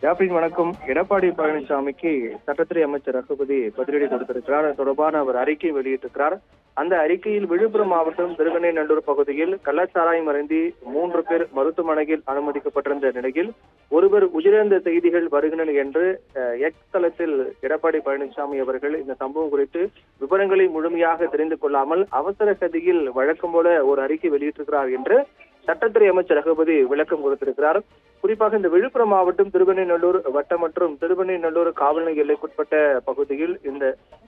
ஜாஃபின் வணக்கம். எடப்பாடி பழனிசாமிக்கு சட்டத்துறை அமைச்சர் ரகுபதி பதிலடி கொடுத்திருக்கிறார். அது தொடர்பான அவர் அறிக்கை வெளியிட்டிருக்கிறார். அந்த அறிக்கையில் விழுப்புரம் மாவட்டம் திருவெண்ணநல்லூர் பகுதியில் கள்ளச்சாராயம் அருந்தி 3 பேர் மருத்துவமனையில் அனுமதிக்கப்பட்டிருந்த நிலையில் ஒருவர் உயிரிழந்த செய்திகள் வருகின்றன என்று எக்ஸ் தளத்தில் எடப்பாடி பழனிசாமி அவர்கள் இந்த சம்பவம் குறித்து விவரங்களை முழுமையாக தெரிந்து கொள்ளாமல் அவசர கதியில் வழக்கம் போல ஒரு அறிக்கை வெளியிட்டிருக்கிறார் என்று சட்டத்துறை அமைச்சர் ரகுபதி விளக்கம் கொடுத்திருக்கிறார். குறிப்பாக இந்த விழுப்புரம் மாவட்டம் திருவெண்ணநல்லூர் வட்டம் மற்றும் திருவெண்ணநல்லூர் காவல் நிலைய எல்லைக்குட்பட்ட பகுதியில் இந்த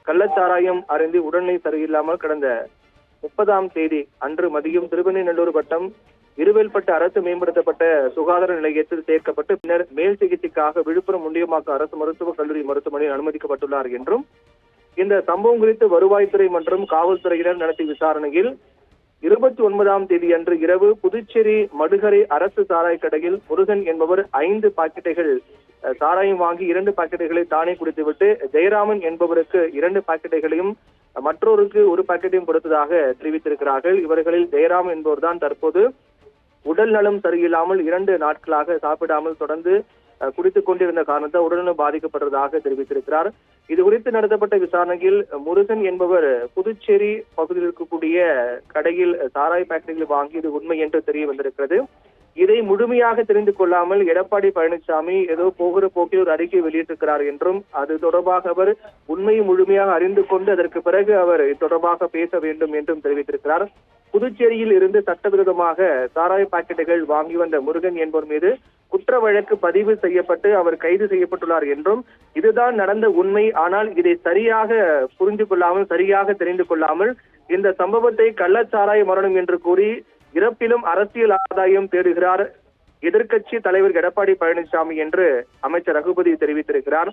கள்ளச்சாராயம் அருந்தி உடல்நிலை சரியில்லாமல் கடந்த 30ஆம் தேதி அன்று மதியம் திருவெண்ணநல்லூர் வட்டம் இருவேல்பட்டு அரசு மேம்படுத்தப்பட்ட சுகாதார நிலையத்தில் சேர்க்கப்பட்டு பின்னர் மேல் சிகிச்சைக்காக விழுப்புரம் முண்டியமாக்க அரசு மருத்துவக் கல்லூரி மருத்துவமனையில் அனுமதிக்கப்பட்டுள்ளார் என்றும் இந்த சம்பவம் குறித்து வருவாய்த்துறை மற்றும் காவல்துறையினர் நடத்திய விசாரணையில் 29ஆம் தேதி அன்று இரவு புதுச்சேரி மடுகரை அரசு சாராய கடையில் முருகன் என்பவர் 5 பாக்கெட்டுகள் சாராயம் வாங்கி 2 பாக்கெட்டுகளை தானே குடித்துவிட்டு ஜெயராமன் என்பவருக்கு 2 பாக்கெட்டுகளையும் மற்றொருக்கு 1 பாக்கெட்டையும் கொடுத்ததாக தெரிவித்திருக்கிறார்கள். இவர்களில் ஜெயராமன் என்பவர் தான் தற்போது உடல் நலம் சரியில்லாமல் 2 நாட்களாக சாப்பிடாமல் தொடர்ந்து குடித்துக் கொண்டிருந்த காரணத்தால் உடல்நலம் பாதிக்கப்பட்டதாக தெரிவித்திருக்கிறார். இது குறித்து நடத்தப்பட்ட விசாரணையில் முருகன் என்பவர் புதுச்சேரி பகுதியில் இருக்கக்கூடிய கடையில் சாராய பாக்கெட்டுகள் வாங்கியது உண்மை என்று தெரிய வந்திருக்கிறது. இதை முழுமையாக தெரிந்து கொள்ளாமல் எடப்பாடி பழனிசாமி ஏதோ போகிற போக்கில் ஒரு அறிக்கை வெளியிட்டிருக்கிறார் என்றும் அது தொடர்பாக அவர் உண்மையை முழுமையாக அறிந்து கொண்டு அதற்கு பிறகு அவர் தொடர்பாக பேச வேண்டும் என்றும் தெரிவித்திருக்கிறார். புதுச்சேரியில் இருந்து சட்டவிரோதமாக சாராய பாக்கெட்டுகள் வாங்கி வந்த முருகன் என்பவர் மீது குற்ற வழக்கு பதிவு செய்யப்பட்டு அவர் கைது செய்யப்பட்டுள்ளார் என்றும் இதுதான் நடந்த உண்மை. ஆனால் இதை சரியாக புரிந்து கொள்ளாமல் சரியாக தெரிந்து கொள்ளாமல் இந்த சம்பவத்தை கள்ளச்சாராய மரணம் என்று கூறி இறப்பிலும் அரசியல் ஆதாயம் தேடுகிறார் எதிர்க்கட்சி தலைவர் எடப்பாடி பழனிசாமி என்று அமைச்சர் ரகுபதி தெரிவித்திருக்கிறார்.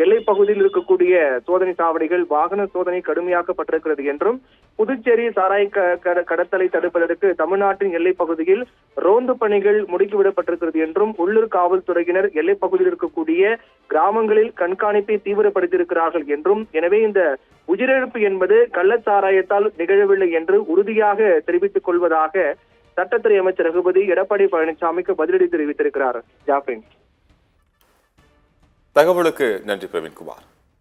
எல்லைப் பகுதியில் இருக்கக்கூடிய சோதனை சாவடிகள் வாகன சோதனை கடுமையாக்கப்பட்டிருக்கிறது என்றும் புதுச்சேரி சாராய கடத்தலை தடுப்பதற்கு தமிழ்நாட்டின் எல்லைப் பகுதியில் ரோந்து பணிகள் முடுக்கிவிடப்பட்டிருக்கிறது என்றும் உள்ளூர் காவல்துறையினர் எல்லைப் பகுதியில் இருக்கக்கூடிய கிராமங்களில் கண்காணிப்பை தீவிரப்படுத்தியிருக்கிறார்கள் என்றும் எனவே இந்த உயிரிழப்பு என்பது கள்ளச்சாராயத்தால் நிகழவில்லை என்று உறுதியாக தெரிவித்துக் கொள்வதாக சட்டத்துறை அமைச்சர் ரகுபதி எடப்பாடி பழனிசாமிக்கு பதிலடி தெரிவித்திருக்கிறார். ஜாஃபின், தகவலுக்கு நன்றி பிரவீன்குமார்.